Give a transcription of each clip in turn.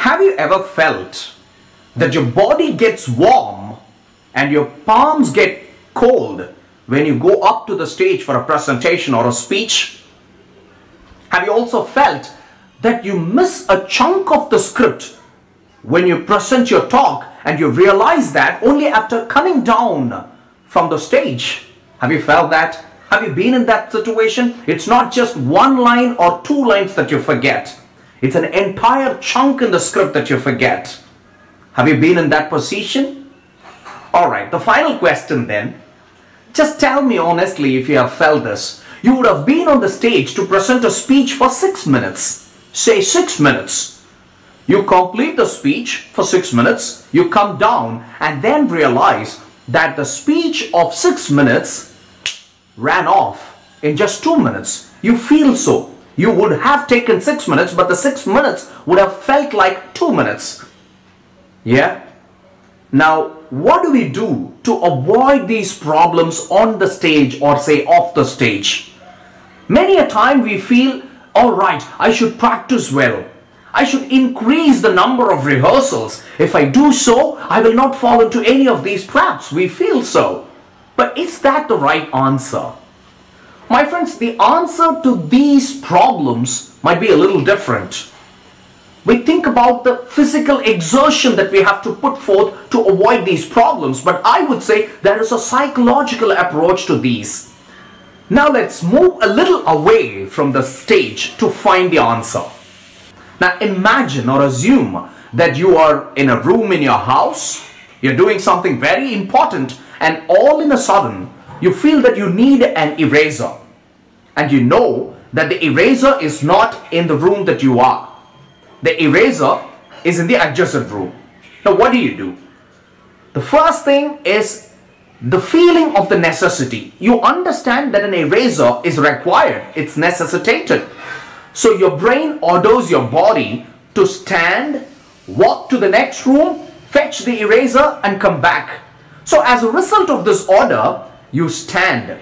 Have you ever felt that your body gets warm and your palms get cold when you go up to the stage for a presentation or a speech? Have you also felt that you miss a chunk of the script when you present your talk and you realize that only after coming down from the stage? Have you felt that? Have you been in that situation? It's not just one line or two lines that you forget. It's an entire chunk in the script that you forget. Have you been in that position? Alright, the final question then. Just tell me honestly if you have felt this. You would have been on the stage to present a speech for 6 minutes. Say 6 minutes. You complete the speech for 6 minutes. You come down and then realize that the speech of 6 minutes ran off in just 2 minutes. You feel so. You would have taken 6 minutes, but the 6 minutes would have felt like 2 minutes. Yeah? Now, what do we do to avoid these problems on the stage or say off the stage? Many a time we feel, alright, I should practice well. I should increase the number of rehearsals. If I do so, I will not fall into any of these traps. We feel so. But is that the right answer? My friends, the answer to these problems might be a little different. We think about the physical exertion that we have to put forth to avoid these problems, but I would say there is a psychological approach to these. Now let's move a little away from the stage to find the answer. Now imagine or assume that you are in a room in your house, you're doing something very important, and all in a sudden you feel that you need an eraser. And you know that the eraser is not in the room that you are. The eraser is in the adjacent room. Now what do? The first thing is the feeling of the necessity. You understand that an eraser is required. It's necessitated. So your brain orders your body to stand, walk to the next room, fetch the eraser and come back. So as a result of this order, you stand.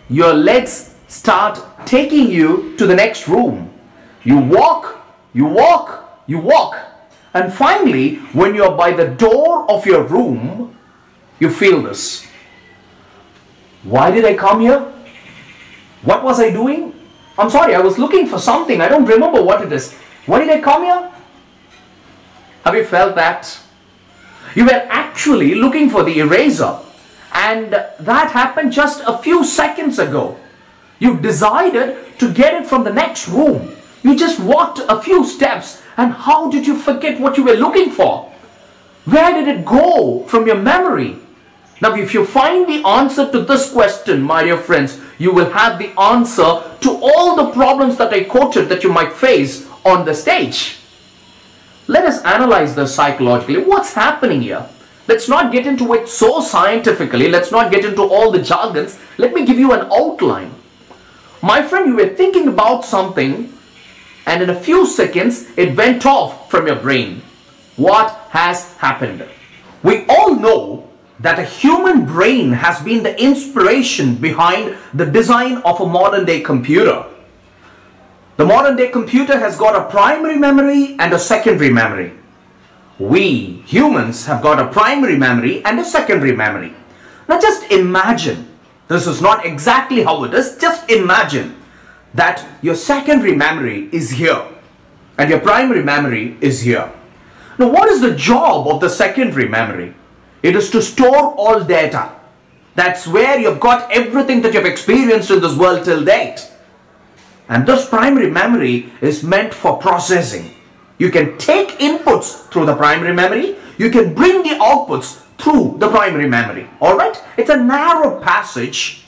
Your legs start taking you to the next room. You walk, you walk, you walk. And finally, when you're by the door of your room, you feel this. Why did I come here? What was I doing? I'm sorry, I was looking for something. I don't remember what it is. Why did I come here? Have you felt that? You were actually looking for the eraser. And that happened just a few seconds ago. You decided to get it from the next room. You just walked a few steps, and how did you forget what you were looking for? Where did it go from your memory? Now, if you find the answer to this question, my dear friends, you will have the answer to all the problems that I quoted that you might face on the stage. Let us analyze this psychologically. What's happening here? Let's not get into it so scientifically. Let's not get into all the jargons. Let me give you an outline. My friend, you were thinking about something and in a few seconds it went off from your brain. What has happened? We all know that a human brain has been the inspiration behind the design of a modern day computer. The modern day computer has got a primary memory and a secondary memory. We humans have got a primary memory and a secondary memory. Now just imagine. This is not exactly how it is. Just imagine that your secondary memory is here and your primary memory is here. Now, what is the job of the secondary memory? It is to store all data. That's where you've got everything that you've experienced in this world till date. And this primary memory is meant for processing. You can take inputs through the primary memory. You can bring the outputs through the primary memory. Alright? It's a narrow passage.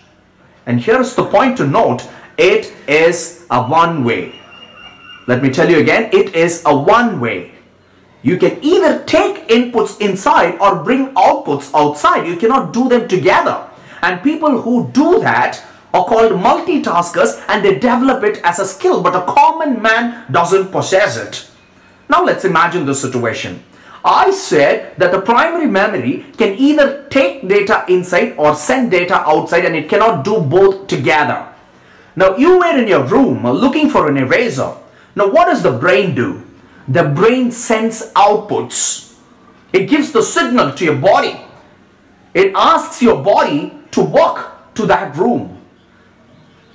And here's the point to note. It is a one-way. Let me tell you again. It is a one-way. You can either take inputs inside or bring outputs outside. You cannot do them together. And people who do that are called multitaskers and they develop it as a skill. But a common man doesn't possess it. Now let's imagine this situation. I said that the primary memory can either take data inside or send data outside, and it cannot do both together. Now you were in your room looking for an eraser. Now what does the brain do? the brain sends outputs. It gives the signal to your body. It asks your body to walk to that room.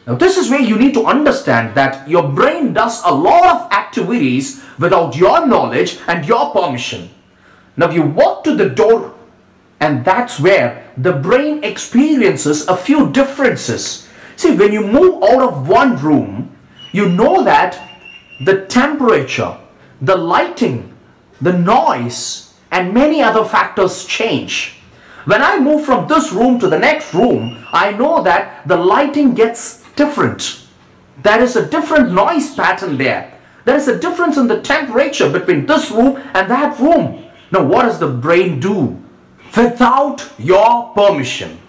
Now this is where you need to understand that your brain does a lot of activities without your knowledge and your permission. Now you walk to the door, and that's where the brain experiences a few differences. See, when you move out of one room, you know that the temperature, the lighting, the noise, and many other factors change. When I move from this room to the next room, I know that the lighting gets different. There is a different noise pattern there. There is a difference in the temperature between this room and that room. Now, what does the brain do? Without your permission.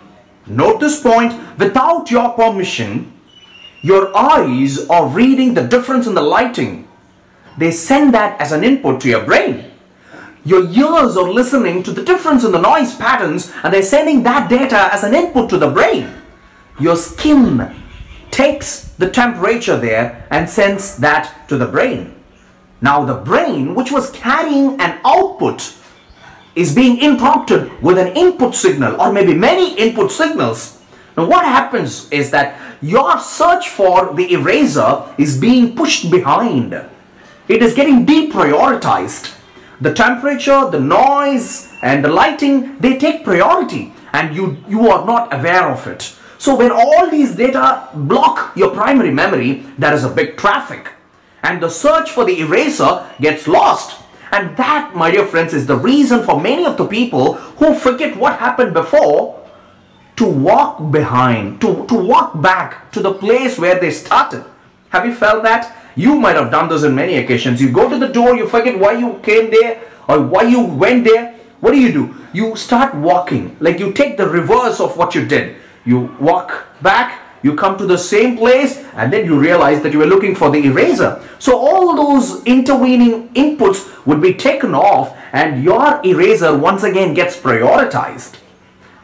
Note this point. Without your permission, your eyes are reading the difference in the lighting. They send that as an input to your brain. Your ears are listening to the difference in the noise patterns, and they're sending that data as an input to the brain. Your skin takes the temperature there and sends that to the brain. Now the brain, which was carrying an output, is being interrupted with an input signal, or maybe many input signals. Now what happens is that your search for the eraser is being pushed behind. It is getting deprioritized. The temperature, the noise, and the lighting, they take priority, and you are not aware of it. So when all these data block your primary memory, there is a big traffic, and the search for the eraser gets lost. And that, my dear friends, is the reason for many of the people who forget what happened before to walk behind, to walk back to the place where they started. Have you felt that? You might have done this in many occasions. You go to the door, you forget why you came there or why you went there. What do? You start walking, like you take the reverse of what you did. You walk back, you come to the same place, and then you realize that you were looking for the eraser. So all those intervening inputs would be taken off, and your eraser once again gets prioritized.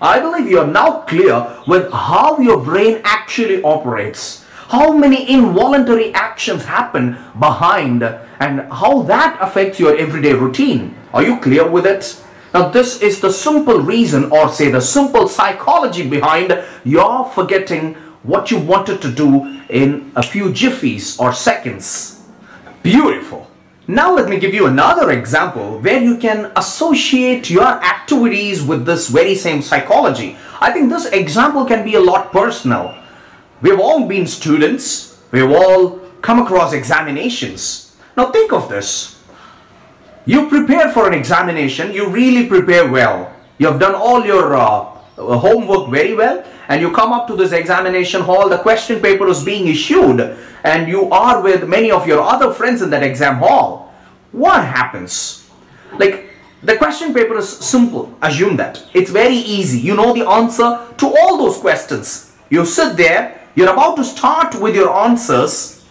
I believe you are now clear with how your brain actually operates, how many involuntary actions happen behind, and how that affects your everyday routine. Are you clear with it? Now this is the simple reason, or say the simple psychology behind your forgetting what you wanted to do in a few jiffies or seconds. Beautiful. Now let me give you another example where you can associate your activities with this very same psychology. I think this example can be a lot personal. We've all been students. We've all come across examinations. Now think of this. You prepare for an examination, you really prepare well. You have done all your homework very well, and you come up to this examination hall, the question paper is being issued, and you are with many of your other friends in that exam hall. What happens? Like, the question paper is simple, assume that. It's very easy. You know the answer to all those questions. You sit there, you're about to start with your answers,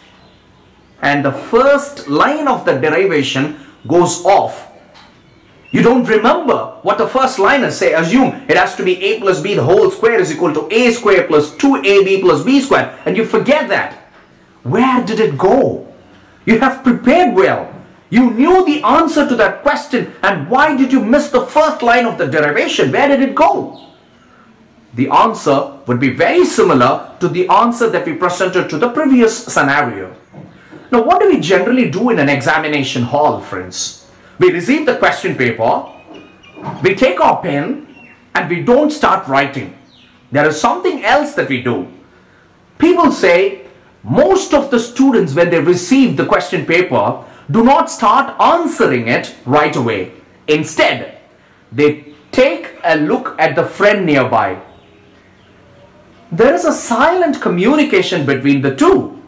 and the first line of the derivation goes off. You don't remember what the first line is. Say, assume it has to be a plus b the whole square is equal to a square plus 2ab plus b square, and you forget that. Where did it go? You have prepared well. You knew the answer to that question, and why did you miss the first line of the derivation? Where did it go? The answer would be very similar to the answer that we presented to the previous scenario. Now, what do we generally do in an examination hall, friends? We receive the question paper, we take our pen, and we don't start writing. There is something else that we do. People say most of the students, when they receive the question paper, do not start answering it right away. Instead, they take a look at the friend nearby. There is a silent communication between the two.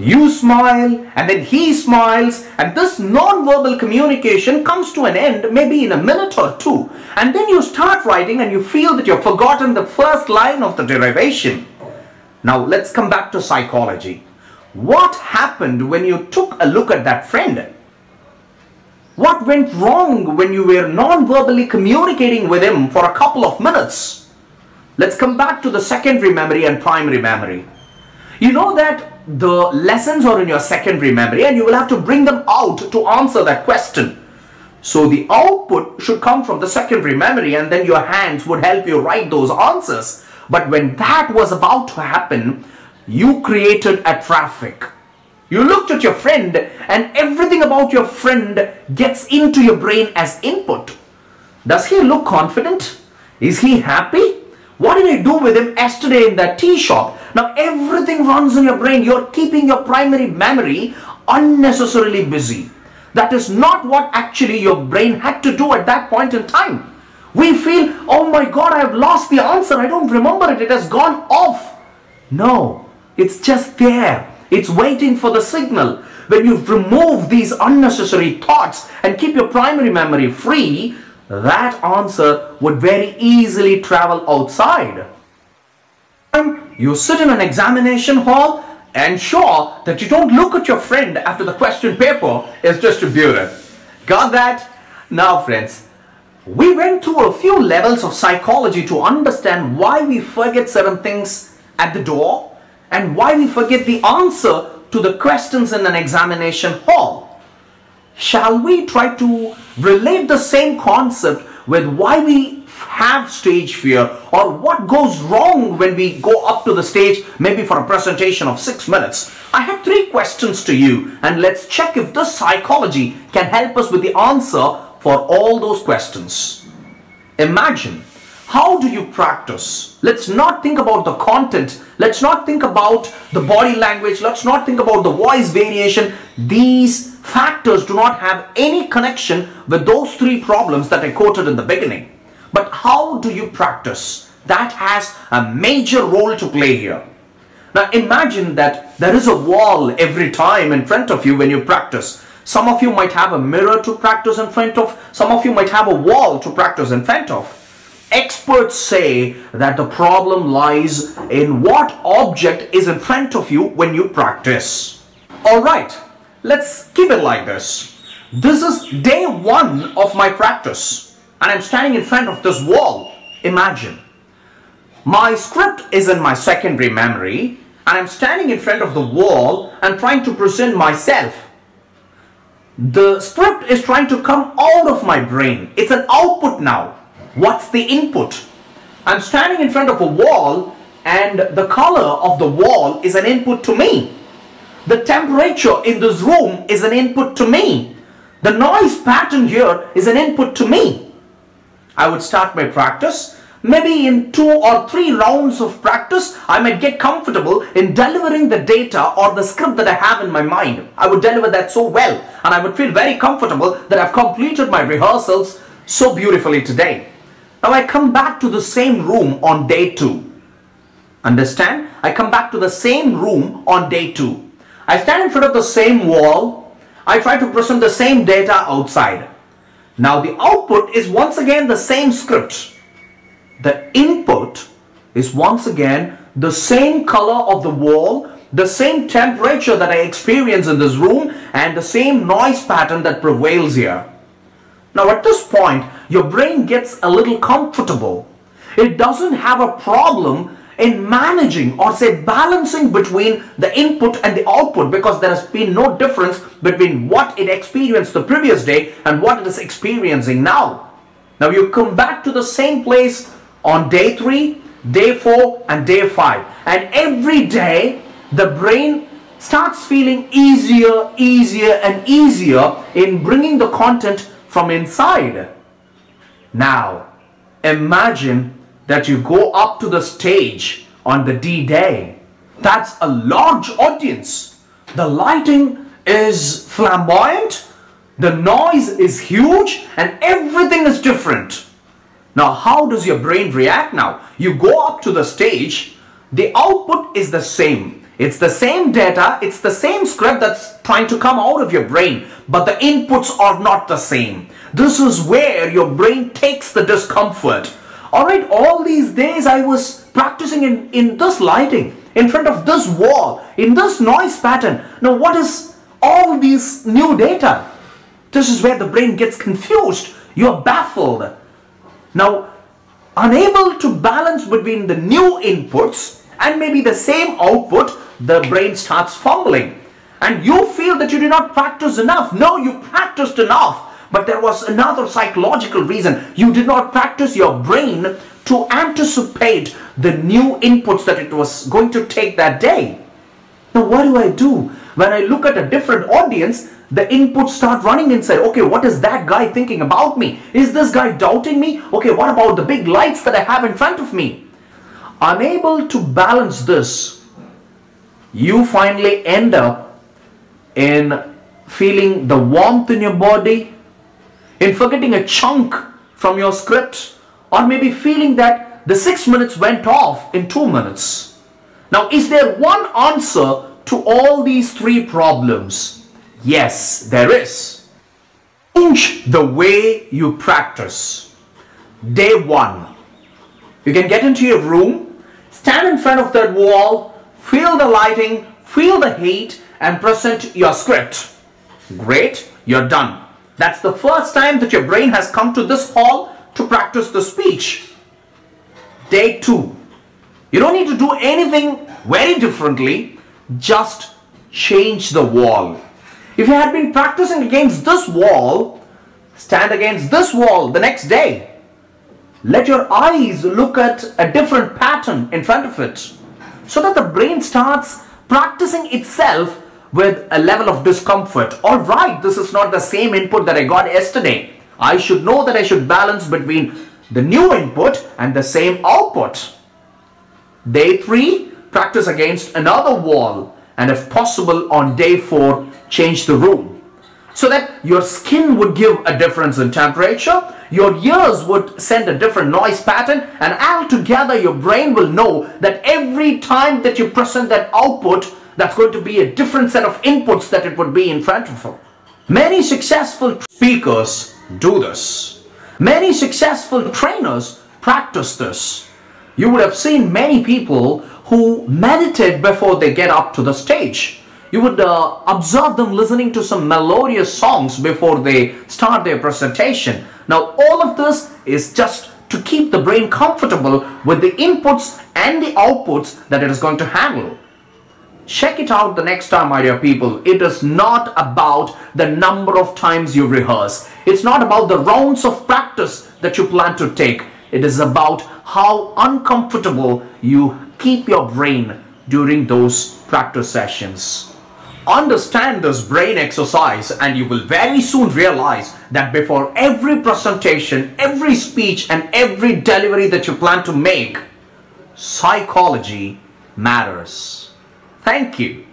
You smile, and then he smiles, and this non-verbal communication comes to an end maybe in a minute or two. And then you start writing and you feel that you've forgotten the first line of the derivation. Now let's come back to psychology. What happened when you took a look at that friend? What went wrong when you were non-verbally communicating with him for a couple of minutes? Let's come back to the secondary memory and primary memory. You know that the lessons are in your secondary memory and you will have to bring them out to answer that question. So the output should come from the secondary memory and then your hands would help you write those answers. But when that was about to happen, you created a traffic. You looked at your friend and everything about your friend gets into your brain as input. Does he look confident? Is he happy? What did I do with him yesterday in that tea shop? Now everything runs in your brain. You're keeping your primary memory unnecessarily busy. That is not what actually your brain had to do at that point in time. We feel, oh my God, I have lost the answer. I don't remember it. It has gone off. No, it's just there. It's waiting for the signal. When you remove these unnecessary thoughts and keep your primary memory free, that answer would very easily travel outside. You sit in an examination hall, ensure that you don't look at your friend after the question paper is distributed. Got that? Now friends, we went through a few levels of psychology to understand why we forget certain things at the door and why we forget the answer to the questions in an examination hall. Shall we try to relate the same concept with why we have stage fear, or what goes wrong when we go up to the stage, maybe for a presentation of 6 minutes? I have 3 questions to you and let's check if this psychology can help us with the answer for all those questions. Imagine, how do you practice? Let's not think about the content. Let's not think about the body language. Let's not think about the voice variation. These factors do not have any connection with those 3 problems that I quoted in the beginning. But how do you practice? That has a major role to play here. Now imagine that there is a wall every time in front of you when you practice. Some of you might have a mirror to practice in front of. Some of you might have a wall to practice in front of. Experts say that the problem lies in what object is in front of you when you practice. Alright, let's keep it like this. This is day 1 of my practice and I'm standing in front of this wall. Imagine. My script is in my secondary memory and I'm standing in front of the wall and trying to present myself. The script is trying to come out of my brain. It's an output now. What's the input? I'm standing in front of a wall and the color of the wall is an input to me. The temperature in this room is an input to me. The noise pattern here is an input to me. I would start my practice. Maybe in 2 or 3 rounds of practice, I might get comfortable in delivering the data or the script that I have in my mind. I would deliver that so well and I would feel very comfortable that I've completed my rehearsals so beautifully today. Now I come back to the same room on day 2. Understand? I come back to the same room on day 2. I stand in front of the same wall. I try to present the same data outside. Now the output is once again the same script. The input is once again the same color of the wall, the same temperature that I experience in this room, and the same noise pattern that prevails here. Now at this point, your brain gets a little comfortable. It doesn't have a problem in managing or say balancing between the input and the output because there has been no difference between what it experienced the previous day and what it is experiencing now. Now you come back to the same place on day 3, day 4 and day 5, and every day the brain starts feeling easier and easier in bringing the content from inside. Now imagine that you go up to the stage on the D-Day. That's a large audience. The lighting is flamboyant, the noise is huge, and everything is different. Now how does your brain react now? You go up to the stage, the output is the same. It's the same data, it's the same script that's trying to come out of your brain, but the inputs are not the same. This is where your brain takes the discomfort. Alright, all these days I was practicing in this lighting, in front of this wall, in this noise pattern. Now what is all these new data? This is where the brain gets confused. You're baffled. Now, unable to balance between the new inputs and maybe the same output, the brain starts fumbling. And you feel that you did not practice enough. No, you practiced enough. But there was another psychological reason. You did not practice your brain to anticipate the new inputs that it was going to take that day. Now what do I do? When I look at a different audience, the inputs start running inside. Okay, what is that guy thinking about me? Is this guy doubting me? Okay, what about the big lights that I have in front of me? Unable to balance this, you finally end up in feeling the warmth in your body, in forgetting a chunk from your script, or maybe feeling that the 6 minutes went off in 2 minutes. Now, is there one answer to all these three problems? Yes, there is. Change the way you practice. Day 1. You can get into your room, stand in front of that wall, feel the lighting, feel the heat, and present your script. Great, you're done. That's the first time that your brain has come to this hall to practice the speech. Day 2. You don't need to do anything very differently, just change the wall. If you had been practicing against this wall, stand against this wall the next day. Let your eyes look at a different pattern in front of it, so that the brain starts practicing itself with a level of discomfort. Alright, this is not the same input that I got yesterday. I should know that I should balance between the new input and the same output. Day 3, practice against another wall, and if possible on day 4, change the room, so that your skin would give a difference in temperature, your ears would send a different noise pattern, and altogether your brain will know that every time that you present that output, that's going to be a different set of inputs that it would be in front of you. Many successful speakers do this. Many successful trainers practice this. You would have seen many people who meditate before they get up to the stage. You would observe them listening to some melodious songs before they start their presentation. Now, all of this is just to keep the brain comfortable with the inputs and the outputs that it is going to handle. Check it out the next time, my dear people. It is not about the number of times you rehearse. It's not about the rounds of practice that you plan to take. It is about how uncomfortable you keep your brain during those practice sessions. Understand this brain exercise and you will very soon realize that before every presentation, every speech and every delivery that you plan to make, psychology matters. Thank you.